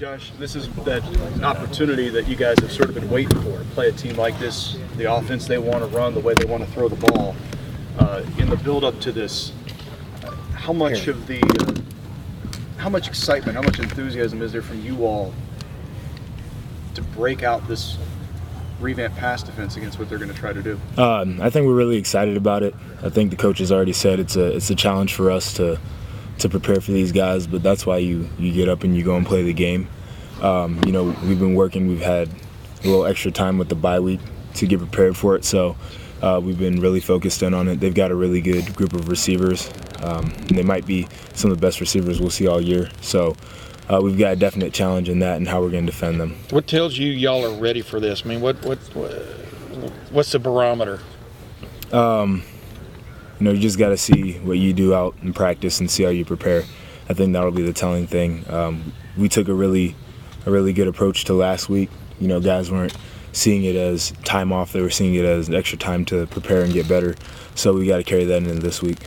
Josh, this is that opportunity that you guys have sort of been waiting for, to play a team like this, the offense they want to run, the way they want to throw the ball. In the build-up to this, how much excitement, how much enthusiasm is there from you all to break out this revamped pass defense against what they're going to try to do? I think we're really excited about it. I think the coach has already said it's a challenge for us to prepare for these guys, but that's why you get up and you go and play the game. We've been working. We've had a little extra time with the bye week to get prepared for it, so we've been really focused in on it. They've got a really good group of receivers, and they might be some of the best receivers we'll see all year. So we've got a definite challenge in that and how we're going to defend them. What tells you y'all are ready for this? I mean, what's the barometer? You just got to see what you do out in practice and see how you prepare. I think that'll be the telling thing. We took a really good approach to last week. Guys weren't seeing it as time off; they were seeing it as extra time to prepare and get better. So we got to carry that into this week.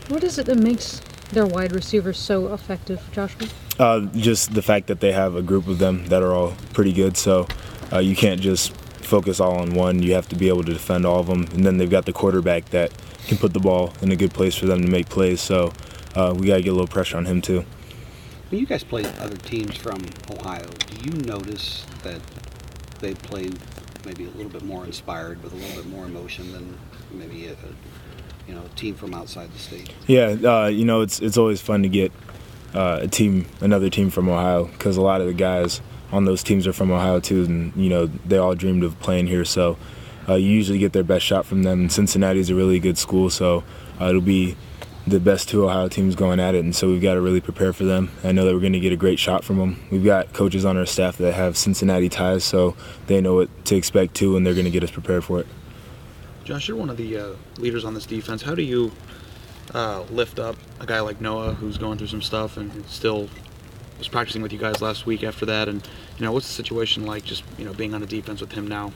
What is it that makes their wide receivers so effective, Joshua? Just the fact that they have a group of them that are all pretty good. So you can't just focus all on one. You have to be able to defend all of them. And then they've got the quarterback that can put the ball in a good place for them to make plays. So we got to get a little pressure on him too. When you guys play other teams from Ohio, do you notice that they play maybe a little bit more inspired with a little bit more emotion than maybe a team from outside the state? Yeah, it's always fun to get another team from Ohio, because a lot of the guys on those teams are from Ohio too, and they all dreamed of playing here. So you usually get their best shot from them. And Cincinnati's a really good school, so it'll be the best two Ohio teams going at it, and so we've got to really prepare for them. I know that we're going to get a great shot from them. We've got coaches on our staff that have Cincinnati ties, so they know what to expect too, and they're going to get us prepared for it. Josh, you're one of the leaders on this defense. How do you lift up a guy like Noah, who's going through some stuff and still was practicing with you guys last week after that? And what's the situation like, just being on the defense with him now?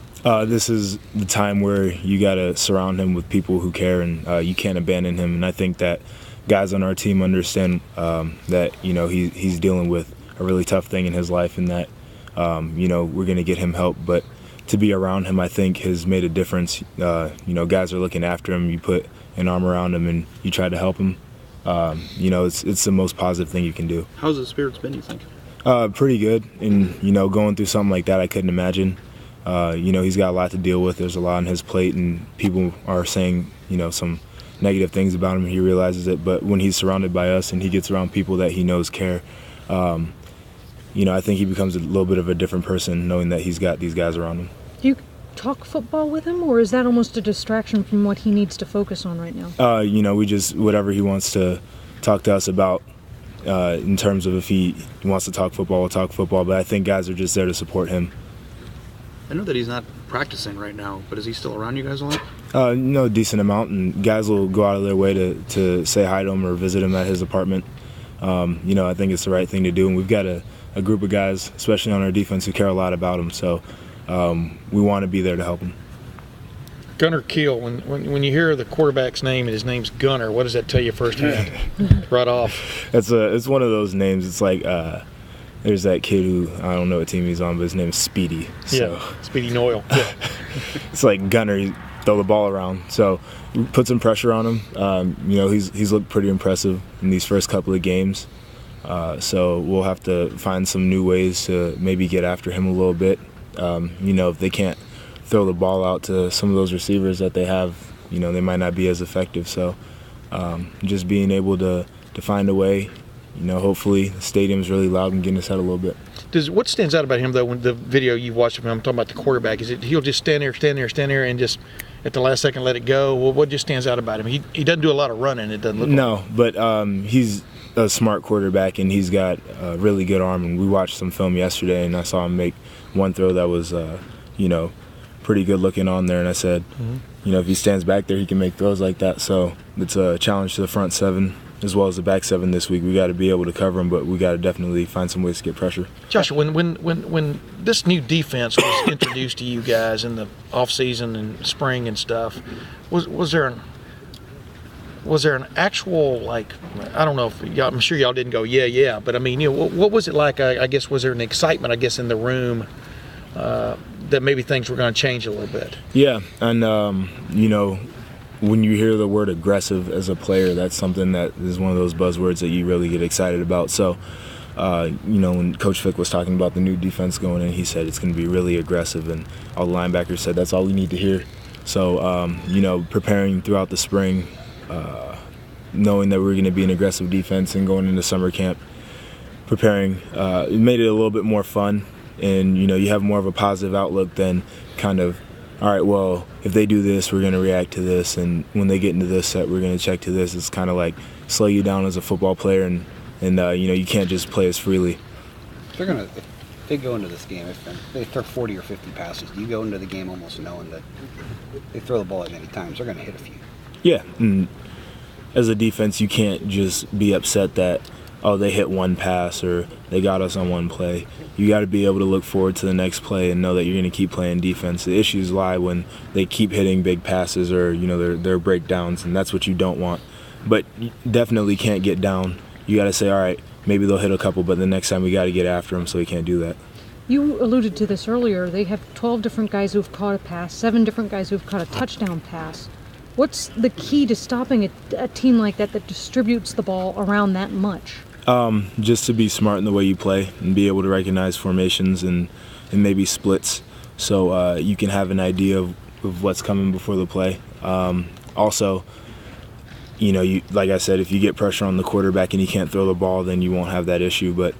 This is the time where you got to surround him with people who care, and you can't abandon him. And I think that guys on our team understand that he's dealing with a really tough thing in his life, and that we're going to get him help. But to be around him, I think, has made a difference. Guys are looking after him. You put an arm around him and you try to help him. It's the most positive thing you can do. How's the spirits been, you think? Pretty good. And, going through something like that, I couldn't imagine. He's got a lot to deal with. There's a lot on his plate, and people are saying, some negative things about him. He realizes it. But when he's surrounded by us and he gets around people that he knows care, I think he becomes a little bit of a different person knowing that he's got these guys around him. Do you talk football with him, or is that almost a distraction from what he needs to focus on right now? We just, whatever he wants to talk to us about, in terms of if he wants to talk football, we'll talk football. But I think guys are just there to support him. I know that he's not practicing right now, but is he still around you guys a lot? A decent amount, and guys will go out of their way to say hi to him or visit him at his apartment. I think it's the right thing to do, and we've got a group of guys, especially on our defense, who care a lot about him. So we want to be there to help him. Gunner Keel, when you hear the quarterback's name and his name's Gunner, what does that tell you firsthand? Right off. It's one of those names. It's like there's that kid who, I don't know what team he's on, but his name is Speedy. So. Yeah, Speedy Noyle. Yeah. It's like Gunner, you throw the ball around. So put some pressure on him. He's looked pretty impressive in these first couple of games. So we'll have to find some new ways to maybe get after him a little bit. If they can't throw the ball out to some of those receivers that they have, they might not be as effective. So just being able to find a way, hopefully the stadium's really loud and getting us out a little bit. What stands out about him, though, when the video you watched of him, I'm talking about the quarterback, is it he'll just stand there and just at the last second let it go? Well, what just stands out about him? He doesn't do a lot of running, it doesn't look like. No, but he's a smart quarterback, and he's got a really good arm. And we watched some film yesterday, and I saw him make one throw that was, pretty good looking on there. And I said, if he stands back there, he can make throws like that. So it's a challenge to the front seven as well as the back seven this week. We got to be able to cover him, but we got to definitely find some ways to get pressure. Joshua, when this new defense was introduced to you guys in the off season and spring and stuff, was there was there an actual, like, I don't know if y'all, I'm sure y'all didn't go yeah, but I mean, you know, what was it like? I guess was there an excitement, I guess, in the room that maybe things were going to change a little bit? Yeah, and you know, when you hear the word aggressive as a player, that's something that is one of those buzzwords that you really get excited about. So, you know, when Coach Fick was talking about the new defense going in, he said it's going to be really aggressive, and all the linebackers said that's all we need to hear. So, you know, preparing throughout the spring, knowing that we're going to be an aggressive defense and going into summer camp, preparing, it made it a little bit more fun. And, you know, you have more of a positive outlook than kind of, all right, well, if they do this, we're going to react to this. And when they get into this set, we're going to check to this. It's kind of like slow you down as a football player, and you know, you can't just play as freely. If they go into this game, if they throw 40 or 50 passes, do you go into the game almost knowing that they throw the ball that many times, they're going to hit a few? Yeah. And as a defense, you can't just be upset that, oh, they hit one pass or they got us on one play. You got to be able to look forward to the next play and know that you're going to keep playing defense. The issues lie when they keep hitting big passes or, you know, their breakdowns, and that's what you don't want. But you definitely can't get down. You got to say, all right, maybe they'll hit a couple, but the next time we got to get after them, so we can't do that. You alluded to this earlier. They have 12 different guys who've caught a pass, 7 different guys who've caught a touchdown pass. What's the key to stopping a team like that distributes the ball around that much? Just to be smart in the way you play and be able to recognize formations and maybe splits, so you can have an idea of what's coming before the play. Also, you know, like I said, if you get pressure on the quarterback and you can't throw the ball, then you won't have that issue. But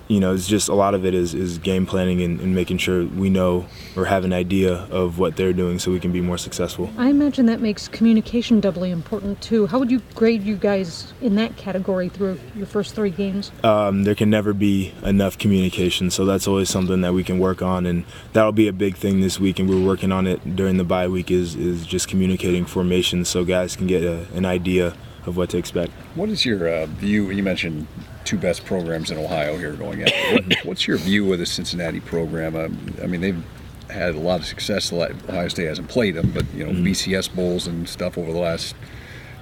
you know, it's just a lot of it is game planning and making sure we know or have an idea of what they're doing so we can be more successful. I imagine that makes communication doubly important too. How would you grade you guys in that category through your first 3 games? There can never be enough communication, so that's always something that we can work on, and that'll be a big thing this week, and we're working on it during the bye week is just communicating formations so guys can get an idea of what to expect. What is your view? You mentioned 2 best programs in Ohio here going at it. What's your view of the Cincinnati program? I mean, they've had a lot of success. Ohio State hasn't played them, but you know, BCS bowls and stuff over the last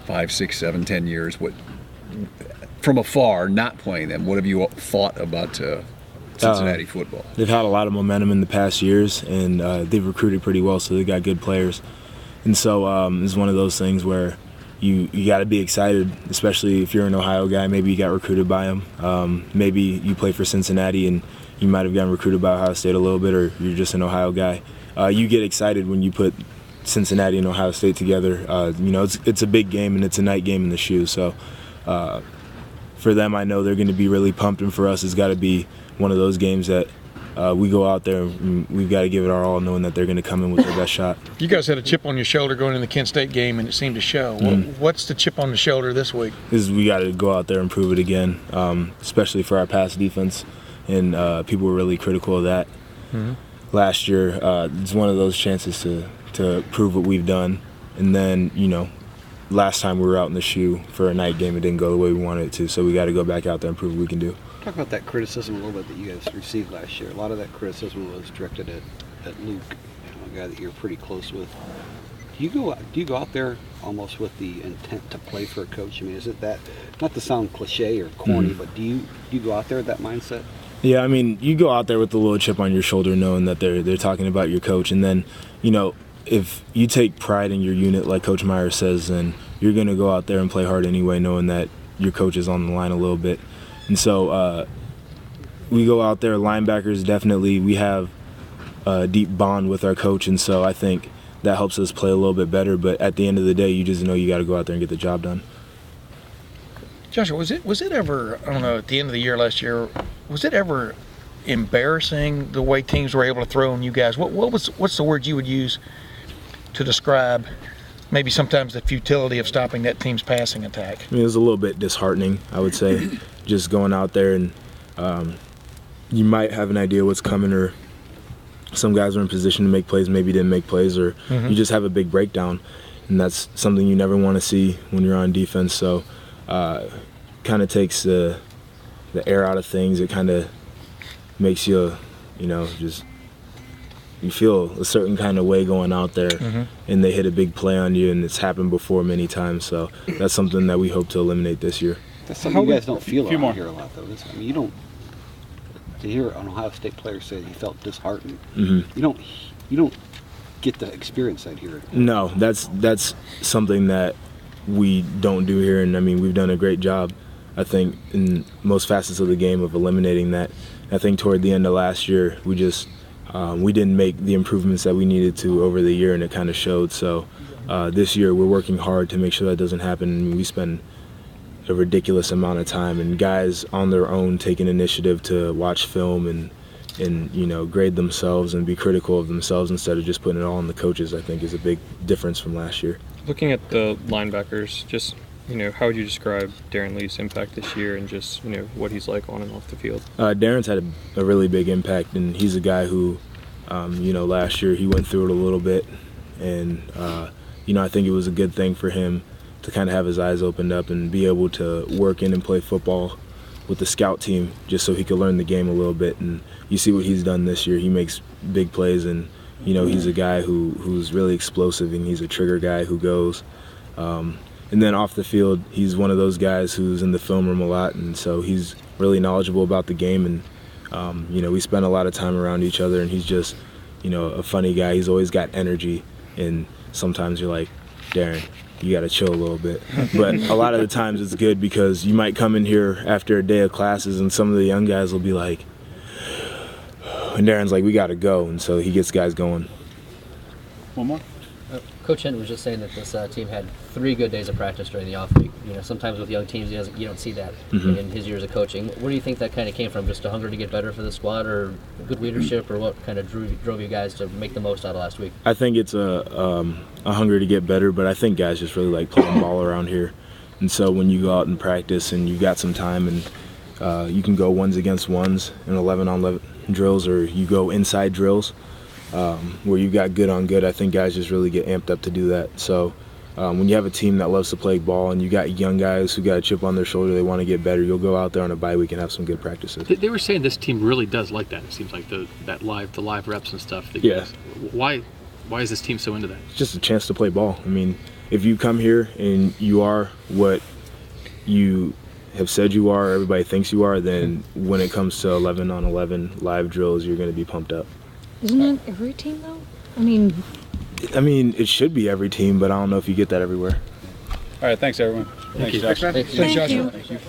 5, 6, 7, 10 years. What, from afar, not playing them, what have you thought about Cincinnati football? They've had a lot of momentum in the past years, and they've recruited pretty well, so they've got good players. And so it's one of those things where you got to be excited, especially if you're an Ohio guy. Maybe you got recruited by them. Maybe you play for Cincinnati and you might have gotten recruited by Ohio State a little bit, or you're just an Ohio guy. You get excited when you put Cincinnati and Ohio State together. You know, it's a big game and it's a night game in the shoe. So for them, I know they're going to be really pumped, and for us, it's got to be one of those games that we go out there and we've got to give it our all, knowing that they're going to come in with their best shot. You guys had a chip on your shoulder going into the Kent State game, and it seemed to show. What's the chip on the shoulder this week? We got to go out there and prove it again, especially for our pass defense. And people were really critical of that last year. It's one of those chances to prove what we've done. And then, you know, last time we were out in the shoe for a night game, it didn't go the way we wanted it to. So we got to go back out there and prove what we can do. Talk about that criticism a little bit that you guys received last year. A lot of that criticism was directed at Luke, a guy that you're pretty close with. Do you go out there almost with the intent to play for a coach? I mean, is it that, not to sound cliche or corny, but do you go out there with that mindset? Yeah, I mean, you go out there with a little chip on your shoulder, knowing that they're talking about your coach, and then, you know, if you take pride in your unit, like Coach Meyer says, then you're going to go out there and play hard anyway, knowing that your coach is on the line a little bit. And so we go out there, linebackers, definitely, we have a deep bond with our coach, and so I think that helps us play a little bit better. But at the end of the day, you just know you got to go out there and get the job done. Joshua, was it ever, I don't know, at the end of the year last year, was it ever embarrassing the way teams were able to throw on you guys? What's the word you would use to describe maybe sometimes the futility of stopping that team's passing attack? I mean, it was a little bit disheartening, I would say, just going out there and you might have an idea what's coming, or some guys are in position to make plays, maybe didn't make plays, or you just have a big breakdown, and that's something you never want to see when you're on defense. So kind of takes the air out of things. It kind of makes you, you know, just you feel a certain kind of way going out there, and they hit a big play on you, and it's happened before many times. So that's something that we hope to eliminate this year. That's something you guys don't feel around here a lot, though. I mean, you don't. To hear an Ohio State player say he felt disheartened, you don't get to experience that here. No, that's something that we don't do here, and I mean we've done a great job, I think, in most facets of the game of eliminating that. I think toward the end of last year, we just we didn't make the improvements that we needed to over the year, and it kind of showed. So this year we're working hard to make sure that doesn't happen. We spend a ridiculous amount of time, and guys on their own taking initiative to watch film and grade themselves and be critical of themselves instead of just putting it all on the coaches, I think is a big difference from last year. Looking at the linebackers, just how would you describe Darren Lee's impact this year and just what he's like on and off the field? Darren's had a really big impact, and he's a guy who last year he went through it a little bit, and I think it was a good thing for him to kind of have his eyes opened up and be able to work in and play football with the scout team just so he could learn the game a little bit. And you see what he's done this year. He makes big plays, and he's a guy who's really explosive, and he's a trigger guy who goes. And then off the field, he's one of those guys who's in the film room a lot, and so he's really knowledgeable about the game. And we spend a lot of time around each other, and he's just a funny guy. He's always got energy, and sometimes you're like, Darren, you got to chill a little bit. But a lot of the times it's good because you might come in here after a day of classes and some of the young guys will be like, and Darren's like, we got to go. And so he gets guys going. One more. Coach Hinton was just saying that this team had 3 good days of practice during the off week. Sometimes with young teams, you don't see that in his years of coaching. Where do you think that kind of came from? Just a hunger to get better for the squad, or good leadership, or what kind of drove you guys to make the most out of last week? I think it's a hunger to get better, but I think guys just really like playing ball around here. And so when you go out and practice and you got some time and you can go ones against ones in 11-on-11 drills, or you go inside drills, where you got good on good, I think guys just really get amped up to do that. So when you have a team that loves to play ball and you got young guys who got a chip on their shoulder, they want to get better, you'll go out there on a bye week and have some good practices. They were saying this team really does like that. It seems like the live reps and stuff. Yeah. Why is this team so into that? It's just a chance to play ball. I mean, if you come here and you are what you have said you are, everybody thinks you are, then when it comes to 11-on-11 live drills, you're going to be pumped up. Isn't it every team though? I mean, it should be every team, but I don't know if you get that everywhere. All right, thanks everyone. Thank you. Josh. Thank you. Thank you.